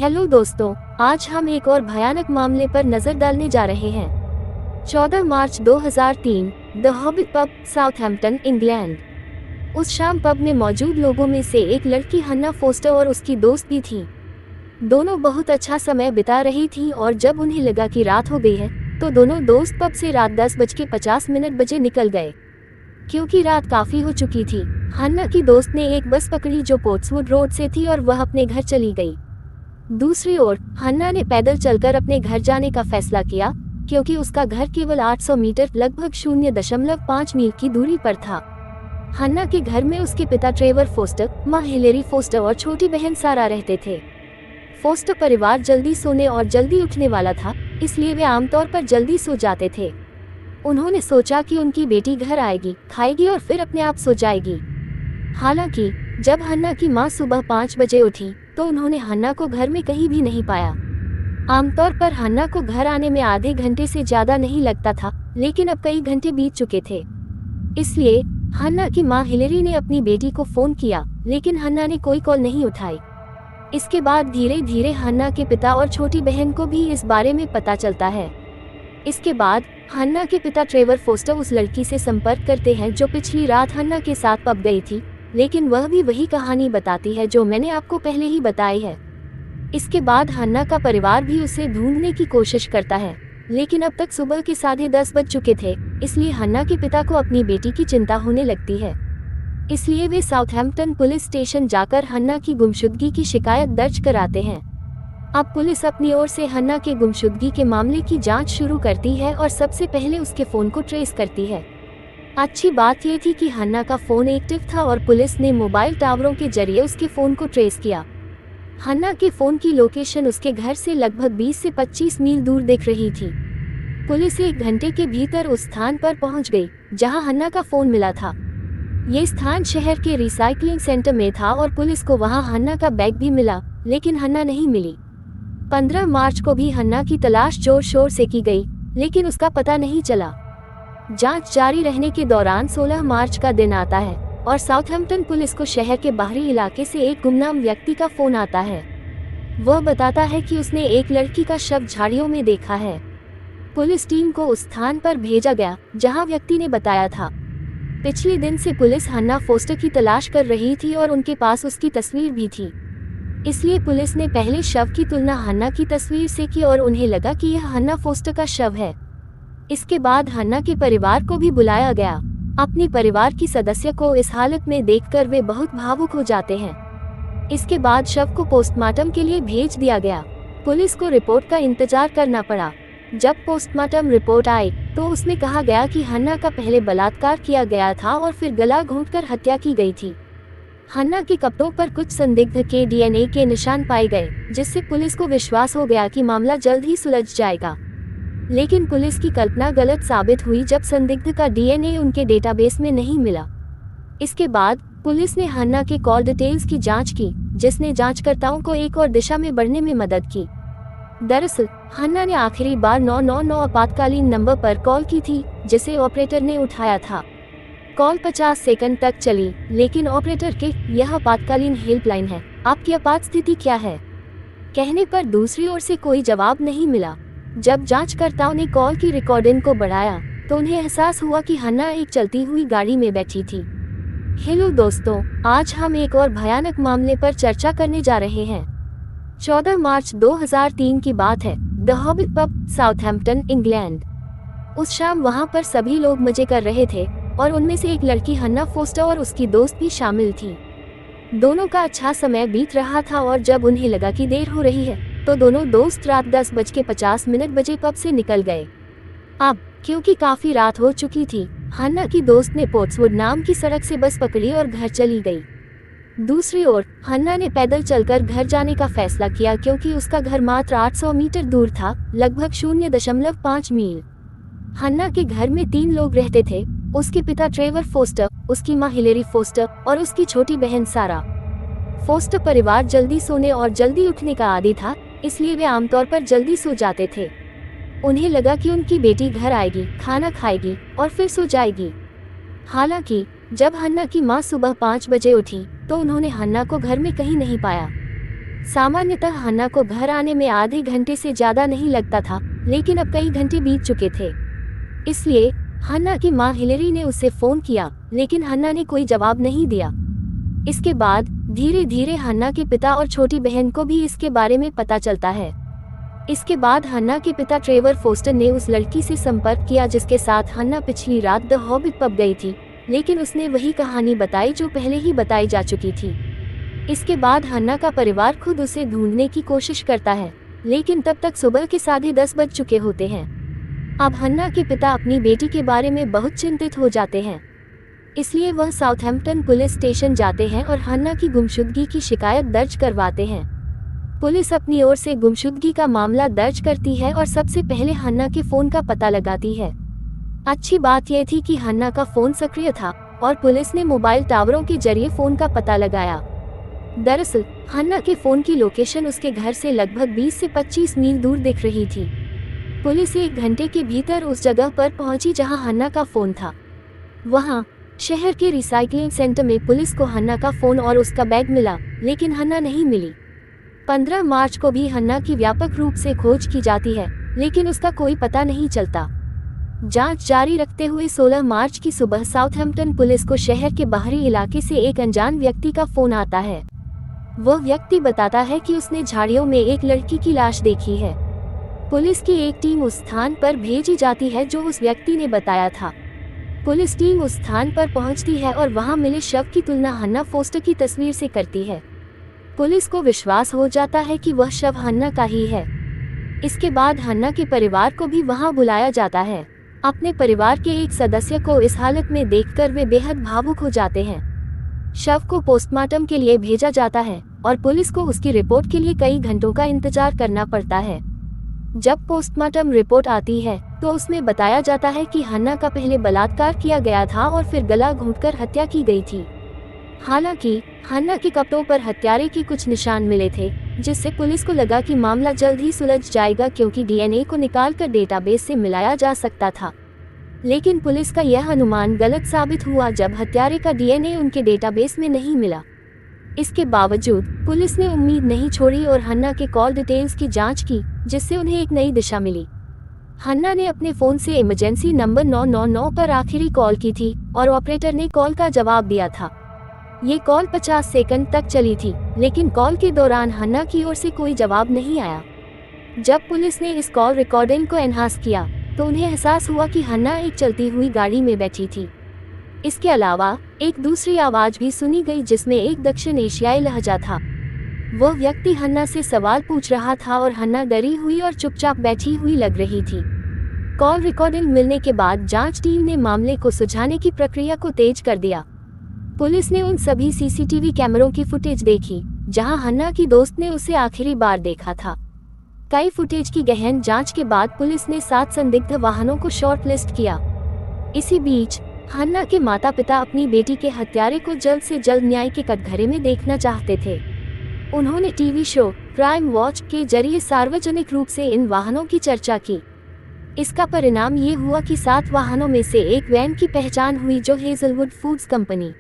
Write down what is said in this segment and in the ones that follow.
Hello दोस्तों, आज हम एक और भयानक मामले पर नजर डालने जा रहे हैं। 14 मार्च 2003, the hobbit pub, Southampton, England. उस शाम पब में मौजूद लोगों में से एक लड़की हन्ना फोस्टर और उसकी दोस्त भी थी। दोनों बहुत अच्छा समय बिता रही थी और जब उन्हें लगा कि रात हो गई है, तो दोनों दोस्त पब से रात 10:50 बजे निकल गए, क्योंकि रात काफी हो चुकी थी। हन्ना की दोस्त ने एक बस पकड़ी जो पोर्ट्सवुड रोड से थी और वह अपने घर चली गई। दूसरी ओर हन्ना ने पैदल चलकर अपने घर जाने का फैसला किया, क्योंकि उसका घर केवल 800 मीटर लगभग 0.5 मील की दूरी पर था। हन्ना के घर में उसके पिता ट्रेवर फोस्टर, माँ हिलेरी फोस्टर और छोटी बहन सारा रहते थे। फोस्टर परिवार जल्दी सोने और जल्दी उठने वाला था, इसलिए वे आमतौर पर जल्दी सो जाते थे। उन्होंने सोचा कि उनकी बेटी घर आएगी, खाएगी और फिर अपने आप सो जाएगी। हालांकि जब हन्ना की माँ सुबह 5 बजे उठी तो उन्होंने हन्ना को घर में कहीं भी नहीं पाया। आमतौर पर हन्ना को घर आने में आधे घंटे से ज्यादा नहीं लगता था, लेकिन अब कई घंटे बीत चुके थे। इसलिए हन्ना की माँ हिलेरी ने अपनी बेटी को फोन किया, लेकिन हन्ना ने कोई कॉल नहीं उठाई। इसके बाद धीरे धीरे हन्ना के पिता और छोटी बहन को भी इस बारे में पता चलता है। इसके बाद हन्ना के पिता ट्रेवर फोस्टर उस लड़की से संपर्क करते हैं जो पिछली रात हन्ना के साथ पब गई थी, लेकिन वह भी वही कहानी बताती है जो मैंने आपको पहले ही बताई है। इसके बाद हन्ना का परिवार भी उसे ढूंढने की कोशिश करता है, लेकिन अब तक सुबह के 10:30 बज चुके थे, इसलिए हन्ना के पिता को अपनी बेटी की चिंता होने लगती है। इसलिए वे साउथहैम्पटन पुलिस स्टेशन जाकर हन्ना की गुमशुदगी की शिकायत दर्ज कराते हैं। अब पुलिस अपनी ओर से हन्ना के गुमशुदगी के मामले की जांच शुरू करती है और सबसे पहले उसके फोन को ट्रेस करती है। अच्छी बात यह थी कि हन्ना का फोन एक्टिव था और पुलिस ने मोबाइल टावरों के जरिए उसके फोन को ट्रेस किया। हन्ना के फोन की लोकेशन उसके घर से लगभग 20 से 25 मील दूर दिख रही थी। पुलिस 1 घंटे के भीतर उस स्थान पर पहुंच गई जहां हन्ना का फोन मिला था। ये स्थान शहर के रिसाइकलिंग सेंटर में था और पुलिस को वहां हन्ना का बैग भी मिला, लेकिन हन्ना नहीं मिली। 15 मार्च को भी हन्ना की तलाश जोर शोर से की गई, लेकिन उसका पता नहीं चला। जांच जारी रहने के दौरान 16 मार्च का दिन आता है और साउथहैम्पटन पुलिस को शहर के बाहरी इलाके से एक गुमनाम व्यक्ति का फोन आता है। वह बताता है कि उसने एक लड़की का शव झाड़ियों में देखा है। पुलिस टीम को उस स्थान पर भेजा गया जहां व्यक्ति ने बताया था। पिछले दिन से पुलिस हन्ना फोस्टर की तलाश कर रही थी और उनके पास उसकी तस्वीर भी थी, इसलिए पुलिस ने पहले शव की तुलना हन्ना की तस्वीर से की और उन्हें लगा कि यह हन्ना फोस्टर का शव है। इसके बाद हन्ना के परिवार को भी बुलाया गया। अपने परिवार की सदस्य को इस हालत में देखकर वे बहुत भावुक हो जाते हैं। इसके बाद शव को पोस्टमार्टम के लिए भेज दिया गया। पुलिस को रिपोर्ट का इंतजार करना पड़ा। जब पोस्टमार्टम रिपोर्ट आई तो उसमें कहा गया कि हन्ना का पहले बलात्कार किया गया था और फिर गला घोंटकर हत्या की गई थी। हन्ना के कपड़ों पर कुछ संदिग्ध के डीएनए के निशान पाए गए, जिससे पुलिस को विश्वास हो गया कि मामला जल्द ही सुलझ जाएगा। लेकिन पुलिस की कल्पना गलत साबित हुई जब संदिग्ध का डीएनए उनके डेटाबेस में नहीं मिला। इसके बाद पुलिस ने हन्ना के कॉल डिटेल्स की जांच की, जिसने जांचकर्ताओं को एक और दिशा में बढ़ने में मदद की। दरअसल हन्ना ने आखिरी बार 999 आपातकालीन नंबर पर कॉल की थी, जिसे ऑपरेटर ने उठाया था। कॉल 50 सेकंड तक चली, लेकिन ऑपरेटर के यह आपातकालीन हेल्पलाइन है, आपकी आपात स्थिति क्या है कहने पर दूसरी ओर से कोई जवाब नहीं मिला। जब जांचकर्ताओं ने कॉल की रिकॉर्डिंग को बढ़ाया तो उन्हें एहसास हुआ कि हन्ना एक चलती हुई गाड़ी में बैठी थी। हेलो दोस्तों, आज हम एक और भयानक मामले पर चर्चा करने जा रहे हैं। 14 मार्च 2003 की बात है, the hobbit pub, Southampton, England. उस शाम वहां पर सभी लोग मजे कर रहे थे और उनमें से एक लड़की हन्ना फोस्टर और उसकी दोस्त भी शामिल थी। दोनों का अच्छा समय बीत रहा था और जब उन्हें लगा कि देर हो रही है तो दोनों दोस्त रात 10:50 बजे पब से निकल गए। अब क्योंकि काफी रात हो चुकी थी, हन्ना की दोस्त ने पोर्ट्सवुड नाम की सड़क से बस पकड़ी और घर चली गई। दूसरी ओर हन्ना ने पैदल चलकर घर जाने का फैसला किया, क्योंकि उसका घर मात्र 800 मीटर दूर था, लगभग 0.5 मील। हन्ना के घर में 3 लोग रहते थे, उसके पिता ट्रेवर फोस्टर, उसकी माँ हिलेरी फोस्टर और उसकी छोटी बहन सारा। फोस्टर परिवार जल्दी सोने और जल्दी उठने का आदी था, इसलिए वे आमतौर पर जल्दी सो जाते थे। उन्हें लगा कि उनकी बेटी घर आएगी, खाना खाएगी और फिर सो जाएगी। हालांकि जब हन्ना की माँ सुबह 5 बजे उठी तो उन्होंने हन्ना को घर में कहीं नहीं पाया। सामान्यतः हन्ना को घर आने में आधे घंटे से ज्यादा नहीं लगता था, लेकिन अब कई घंटे बीत चुके थे। इसलिए हन्ना की मां हिलेरी ने उसे फोन किया, लेकिन हन्ना ने कोई जवाब नहीं दिया। इसके बाद धीरे धीरे हन्ना के पिता और छोटी बहन को भी इसके बारे में पता चलता है। इसके बाद हन्ना के पिता ट्रेवर फोस्टर ने उस लड़की से संपर्क किया जिसके साथ हन्ना पिछली रात द हॉबिट पब गई थी, लेकिन उसने वही कहानी बताई जो पहले ही बताई जा चुकी थी। इसके बाद हन्ना का परिवार खुद उसे ढूंढने की कोशिश करता है, लेकिन तब तक सुबह के 10:30 बज चुके होते हैं। अब हन्ना के पिता अपनी बेटी के बारे में बहुत चिंतित हो जाते हैं, इसलिए वह साउथहैम्पटन पुलिस स्टेशन जाते हैं और हन्ना की गुमशुदगी की शिकायत दर्ज करवाते हैं। पुलिस अपनी ओर से गुमशुदगी का मामला दर्ज करती है और सबसे पहले हन्ना के फोन का पता लगाती है। अच्छी बात यह थी कि हन्ना का फोन सक्रिय था और पुलिस ने मोबाइल टावरों के जरिए फोन का पता लगाया। दरअसल हन्ना के फोन की लोकेशन उसके घर से लगभग 20 से 25 मील दूर दिख रही थी। पुलिस 1 घंटे के भीतर उस जगह पर पहुंची जहां हन्ना का फोन था। वहां शहर के रिसाइकलिंग सेंटर में पुलिस को हन्ना का फोन और उसका बैग मिला, लेकिन हन्ना नहीं मिली। 15 मार्च को भी हन्ना की व्यापक रूप से खोज की जाती है, लेकिन उसका कोई पता नहीं चलता। जांच जारी रखते हुए 16 मार्च की सुबह साउथहैम्पटन पुलिस को शहर के बाहरी इलाके से एक अनजान व्यक्ति का फोन आता है। वह व्यक्ति बताता है कि उसने झाड़ियों में एक लड़की की लाश देखी है। पुलिस की एक टीम उस स्थान पर भेजी जाती है जो उस व्यक्ति ने बताया था। पुलिस टीम उस स्थान पर पहुंचती है और वहां मिले शव की तुलना हन्ना फोस्टर की तस्वीर से करती है। पुलिस को विश्वास हो जाता है कि वह शव हन्ना का ही है। इसके बाद हन्ना के परिवार को भी वहां बुलाया जाता है। अपने परिवार के एक सदस्य को इस हालत में देखकर वे बेहद भावुक हो जाते हैं। शव को पोस्टमार्टम के लिए भेजा जाता है और पुलिस को उसकी रिपोर्ट के लिए कई घंटों का इंतजार करना पड़ता है। जब पोस्टमार्टम रिपोर्ट आती है तो उसमें बताया जाता है कि हन्ना का पहले बलात्कार किया गया था और फिर गला घोंटकर हत्या की गई थी। हालांकि हन्ना के कपड़ों पर हत्यारे के कुछ निशान मिले थे, जिससे पुलिस को लगा कि मामला जल्द ही सुलझ जाएगा क्योंकि डीएनए को निकालकर डेटाबेस से मिलाया जा सकता था। लेकिन पुलिस का यह अनुमान गलत साबित हुआ जब हत्यारे का डीएनए उनके डेटाबेस में नहीं मिला। इसके बावजूद पुलिस ने उम्मीद नहीं छोड़ी और हन्ना के कॉल डिटेल्स की जांच की, जिससे उन्हें एक नई दिशा मिली। हन्ना ने अपने फोन से इमरजेंसी नंबर 999 पर आखिरी कॉल की थी और ऑपरेटर ने कॉल का जवाब दिया था। ये कॉल 50 सेकंड तक चली थी, लेकिन कॉल के दौरान हन्ना की ओर से कोई जवाब नहीं आया। जब पुलिस ने इस कॉल रिकॉर्डिंग को एनहांस किया तो उन्हें एहसास हुआ कि हन्ना एक चलती हुई गाड़ी में बैठी थी। इसके अलावा एक दूसरी आवाज भी सुनी गई जिसमें एक दक्षिण एशियाई लहजा था। वह व्यक्ति हन्ना से सवाल पूछ रहा था और हन्ना डरी हुई और चुपचाप बैठी हुई लग रही थी। कॉल रिकॉर्डिंग मिलने के बाद जांच टीम ने मामले को सुलझाने की प्रक्रिया को तेज कर दिया। पुलिस ने उन सभी सीसीटीवी कैमरों की फुटेज देखी जहां हन्ना की दोस्त ने उसे आखिरी बार देखा था। कई फुटेज की गहन जांच के बाद पुलिस ने 7 संदिग्ध वाहनों को शॉर्ट लिस्ट किया। इसी बीच हन्ना के माता पिता अपनी बेटी के हत्यारे को जल्द से जल्द न्याय के कटघरे में देखना चाहते थे। उन्होंने टीवी शो क्राइम वॉच के जरिए सार्वजनिक रूप से इन वाहनों की चर्चा की। इसका परिणाम ये हुआ कि 7 वाहनों में से एक वैन की पहचान हुई जो हेजलवुड फूड्स कंपनी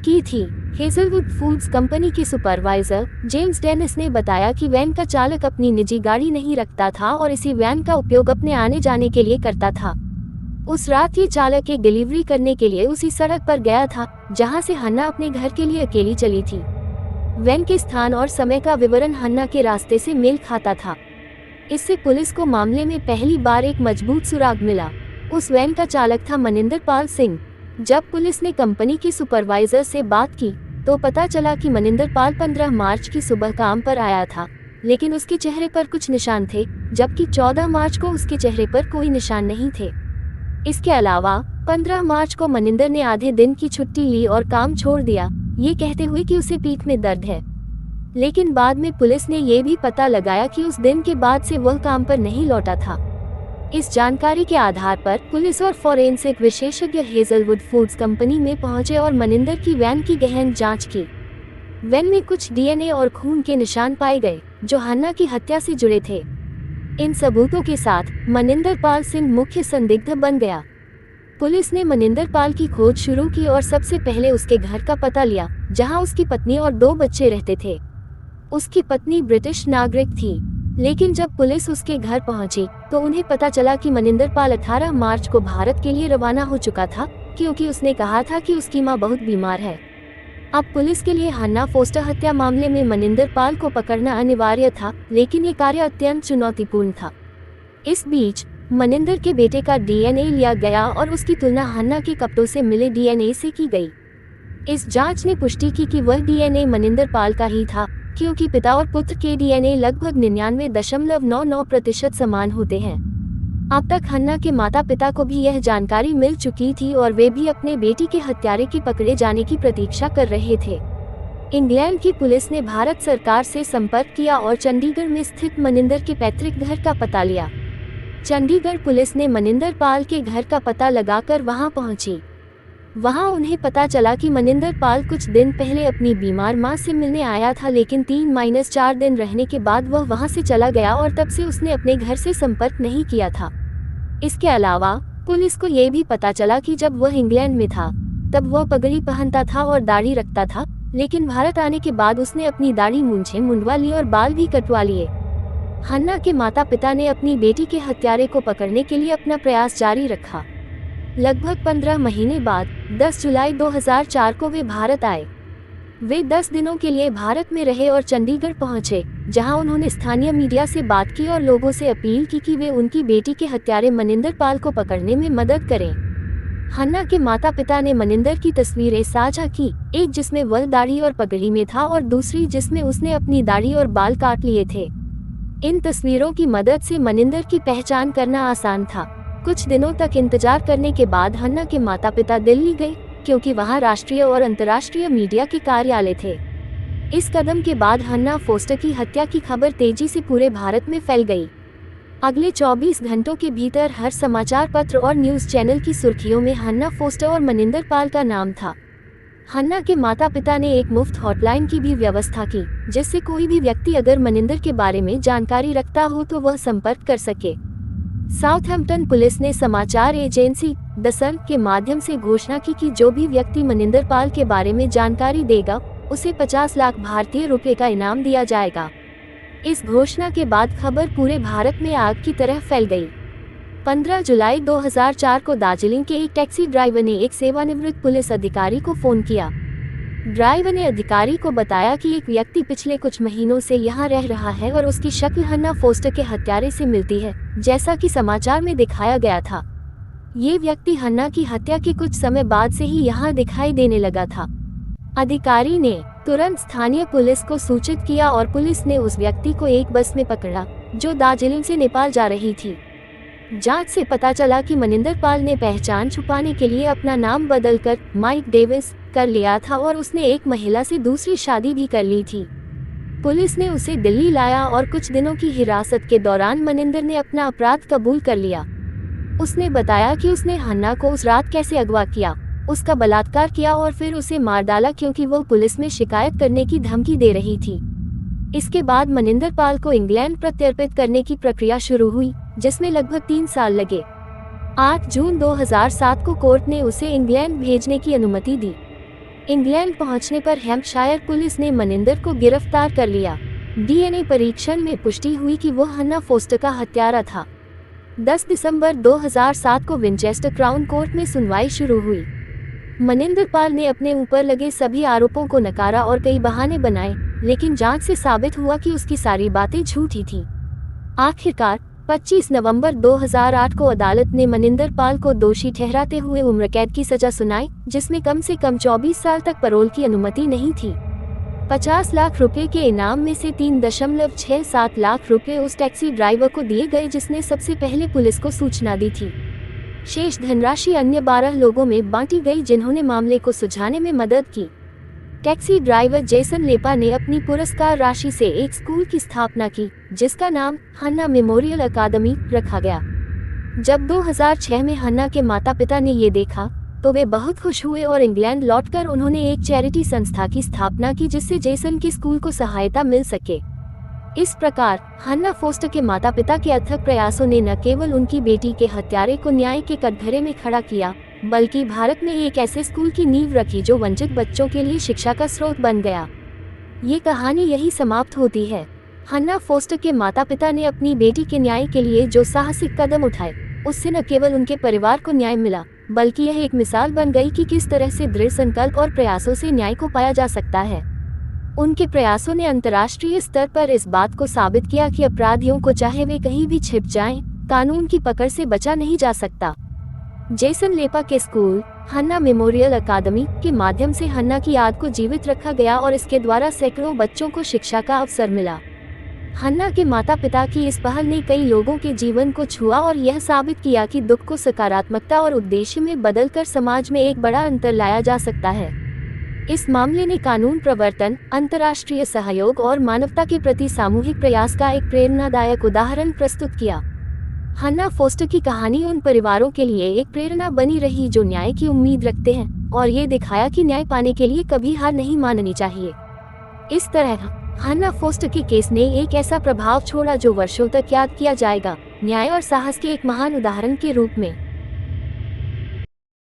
की थी। हेजलवुड फूड्स कंपनी के सुपरवाइजर जेम्स डेनिस ने बताया कि वैन का चालक अपनी निजी गाड़ी नहीं रखता था और इसी वैन का उपयोग अपने आने जाने के लिए करता था। उस रात ये चालक एक डिलीवरी करने के लिए उसी सड़क पर गया था जहां से हन्ना अपने घर के लिए अकेली चली थी। वैन के स्थान और समय का विवरण हन्ना के रास्ते से मेल खाता था। इससे पुलिस को मामले में पहली बार एक मजबूत सुराग मिला। उस वैन का चालक था मनिंदर पाल सिंह। जब पुलिस ने कंपनी के सुपरवाइजर से बात की तो पता चला कि मनिंदर पाल 15 मार्च की सुबह काम पर आया था, लेकिन उसके चेहरे पर कुछ निशान थे, जबकि 14 मार्च को उसके चेहरे पर कोई निशान नहीं थे। इसके अलावा 15 मार्च को मनिंदर ने आधे दिन की छुट्टी ली और काम छोड़ दिया, ये कहते हुए कि उसे पीठ में दर्द है। लेकिन बाद में पुलिस ने ये भी पता लगाया कि उस दिन के बाद से वह काम पर नहीं लौटा था। इस जानकारी के आधार पर पुलिस और फॉरेंसिक विशेषज्ञ हेजलवुड फूड्स कंपनी में पहुंचे और मनिंदर की वैन की गहन जांच की। वैन में कुछ डीएनए और खून के निशान पाए गए जो हन्ना की हत्या से जुड़े थे। इन सबूतों के साथ मनिंदर पाल सिंह मुख्य संदिग्ध बन गया। पुलिस ने मनिंदर पाल की खोज शुरू की और सबसे पहले उसके घर का पता लिया, जहां उसकी पत्नी और 2 बच्चे रहते थे। उसकी पत्नी ब्रिटिश नागरिक थी, लेकिन जब पुलिस उसके घर पहुंची तो उन्हें पता चला कि मनिंदर पाल 18 मार्च को भारत के लिए रवाना हो चुका था, क्योंकि उसने कहा था कि उसकी मां बहुत बीमार है। अब पुलिस के लिए हन्ना फोस्टर हत्या मामले में मनिंदर पाल को पकड़ना अनिवार्य था, लेकिन ये कार्य अत्यंत चुनौतीपूर्ण था। इस बीच मनिंदर के बेटे का डीएनए लिया गया और उसकी तुलना हन्ना के कपड़ों से मिले डीएनए से की गई। इस जांच ने पुष्टि की कि वह डीएनए मनिंदर पाल का ही था, क्योंकि पिता और पुत्र के डीएनए लगभग 99.99% समान होते हैं। अब तक हन्ना के माता पिता को भी यह जानकारी मिल चुकी थी और वे भी अपने बेटी के हत्यारे के पकड़े जाने की प्रतीक्षा कर रहे थे। इंग्लैंड की पुलिस ने भारत सरकार से संपर्क किया और चंडीगढ़ में स्थित मनिंदर के पैतृक घर का पता लिया। चंडीगढ़ पुलिस ने मनिंदर पाल के घर का पता लगाकर वहां पहुंची। वहां उन्हें पता चला कि मनिंदर पाल कुछ दिन पहले अपनी बीमार मां से मिलने आया था, लेकिन 3-4 दिन रहने के बाद वह वहां से चला गया और तब से उसने अपने घर से संपर्क नहीं किया था। इसके अलावा पुलिस को ये भी पता चला कि जब वह इंग्लैंड में था तब वह पगड़ी पहनता था और दाढ़ी रखता था, लेकिन भारत आने के बाद उसने अपनी दाढ़ी मूंछें मुंडवा ली और बाल भी कटवा लिए। हन्ना के माता पिता ने अपनी बेटी के हत्यारे को पकड़ने के लिए अपना प्रयास जारी रखा। लगभग 15 महीने बाद 10 जुलाई 2004 को वे भारत आए। वे 10 दिनों के लिए भारत में रहे और चंडीगढ़ पहुंचे, जहां उन्होंने स्थानीय मीडिया से बात की और लोगों से अपील की कि वे उनकी बेटी के हत्यारे मनिंदर पाल को पकड़ने में मदद करें। हन्ना के माता पिता ने मनिंदर की तस्वीरें साझा की, एक जिसमें वह दाढ़ी और पगड़ी में था और दूसरी जिसमें उसने अपनी दाढ़ी और बाल काट लिए थे। इन तस्वीरों की मदद से मनिंदर की पहचान करना आसान था। कुछ दिनों तक इंतजार करने के बाद हन्ना के माता पिता दिल्ली गए, क्योंकि वहां राष्ट्रीय और अंतर्राष्ट्रीय मीडिया के कार्यालय थे। इस कदम के बाद हन्ना फोस्टर की हत्या की खबर तेजी से पूरे भारत में फैल गई। अगले 24 घंटों के भीतर हर समाचार पत्र और न्यूज़ चैनल की सुर्खियों में हन्ना फोस्टर और मनिंदर पाल का नाम था। हन्ना के माता पिता ने एक मुफ्त हॉटलाइन की भी व्यवस्था की, जिससे कोई भी व्यक्ति अगर मनिंदर के बारे में जानकारी रखता हो तो वह संपर्क कर सके। साउथहैम्पटन पुलिस ने समाचार एजेंसी द सन के माध्यम से घोषणा की कि जो भी व्यक्ति मनिंदर पाल के बारे में जानकारी देगा उसे 50 लाख भारतीय रुपए का इनाम दिया जाएगा। इस घोषणा के बाद खबर पूरे भारत में आग की तरह फैल गई। 15 जुलाई 2004 को दार्जिलिंग के एक टैक्सी ड्राइवर ने एक सेवानिवृत्त पुलिस अधिकारी को फोन किया। ड्राइवर ने अधिकारी को बताया कि एक व्यक्ति पिछले कुछ महीनों से यहां रह रहा है और उसकी शक्ल हन्ना फोस्टर के हत्यारे से मिलती है, जैसा कि समाचार में दिखाया गया था। ये व्यक्ति हन्ना की हत्या के कुछ समय बाद से ही यहां दिखाई देने लगा था। अधिकारी ने तुरंत स्थानीय पुलिस को सूचित किया और पुलिस ने उस व्यक्ति को एक बस में पकड़ा जो दार्जिलिंग से नेपाल जा रही थी। जांच से पता चला कि मनिंदर पाल ने पहचान छुपाने के लिए अपना नाम बदलकर माइक डेविस कर लिया था और उसने एक महिला से दूसरी शादी भी कर ली थी। पुलिस ने उसे दिल्ली लाया और कुछ दिनों की हिरासत के दौरान मनिंदर ने अपना अपराध कबूल कर लिया। उसने बताया कि उसने हन्ना को उस रात कैसे अगवा किया, उसका बलात्कार किया और फिर उसे मार डाला क्योंकि वो पुलिस में शिकायत करने की धमकी दे रही थी। इसके बाद मनिंदर पाल को इंग्लैंड प्रत्यर्पित करने की प्रक्रिया शुरू हुई, जिसमें लगभग 3 साल लगे। 8 जून 2007 को कोर्ट ने उसे इंग्लैंड भेजने की अनुमति दी। इंग्लैंड पहुंचने पर हैम्पशायर पुलिस ने मनिंदर को गिरफ्तार कर लिया। डीएनए परीक्षण में पुष्टि हुई कि वो हन्ना फोस्टर का हत्यारा था। 10 दिसंबर 2007 को विंचेस्टर क्राउन कोर्ट में सुनवाई शुरू हुई। मनिंदर पाल ने अपने ऊपर लगे सभी आरोपों को नकारा और कई बहाने बनाए, लेकिन जांच से साबित हुआ कि उसकी सारी बातें झूठी थीं। आखिरकार 25 नवंबर 2008 को अदालत ने मनिंदर पाल को दोषी ठहराते हुए उम्र कैद की सजा सुनाई, जिसमें कम से कम 24 साल तक पैरोल की अनुमति नहीं थी। 50 लाख रुपए के इनाम में से 3.67 लाख रुपए उस टैक्सी ड्राइवर को दिए गए जिसने सबसे पहले पुलिस को सूचना दी थी। शेष धनराशि अन्य 12 लोगों में बांटी गई जिन्होंने मामले को सुलझाने में मदद की। टैक्सी ड्राइवर जेसन लेपा ने अपनी पुरस्कार राशि से एक स्कूल की स्थापना की, जिसका नाम हन्ना मेमोरियल अकादमी रखा गया। जब 2006 में हन्ना के माता पिता ने ये देखा तो वे बहुत खुश हुए और इंग्लैंड लौटकर उन्होंने एक चैरिटी संस्था की स्थापना की जिससे जेसन के स्कूल को सहायता मिल सके। इस प्रकार हन्ना फोस्टर के माता पिता के अथक प्रयासों ने न केवल उनकी बेटी के हत्यारे को न्याय के कटघरे में खड़ा किया, बल्कि भारत में एक ऐसे स्कूल की नींव रखी जो वंचित बच्चों के लिए शिक्षा का स्रोत बन गया। ये कहानी यही समाप्त होती है। हन्ना फोस्टर के माता पिता ने अपनी बेटी के न्याय के लिए जो साहसिक कदम उठाए, उससे न केवल उनके परिवार को न्याय मिला, बल्कि यह एक मिसाल बन गई कि किस तरह से दृढ़ संकल्प और प्रयासों से न्याय को पाया जा सकता है। उनके प्रयासों ने अंतर्राष्ट्रीय स्तर पर इस बात को साबित किया कि अपराधियों को चाहे वे कहीं भी छिप जाएं, कानून की पकड़ से बचा नहीं जा सकता। जेसन लेपा के स्कूल हन्ना मेमोरियल अकादमी के माध्यम से हन्ना की याद को जीवित रखा गया और इसके द्वारा सैकड़ों बच्चों को शिक्षा का अवसर मिला। हन्ना के माता पिता की इस पहल ने कई लोगों के जीवन को छुआ और यह साबित किया कि दुख को सकारात्मकता और उद्देश्य में बदलकर समाज में एक बड़ा अंतर लाया जा सकता है। इस मामले ने कानून प्रवर्तन, अंतर्राष्ट्रीय सहयोग और मानवता के प्रति सामूहिक प्रयास का एक प्रेरणादायक उदाहरण प्रस्तुत किया। हन्ना फोस्टर की कहानी उन परिवारों के लिए एक प्रेरणा बनी रही जो न्याय की उम्मीद रखते हैं, और ये दिखाया कि न्याय पाने के लिए कभी हार नहीं माननी चाहिए। इस तरह हन्ना फोस्टर के केस ने एक ऐसा प्रभाव छोड़ा जो वर्षों तक याद किया जाएगा, न्याय और साहस के एक महान उदाहरण के रूप में।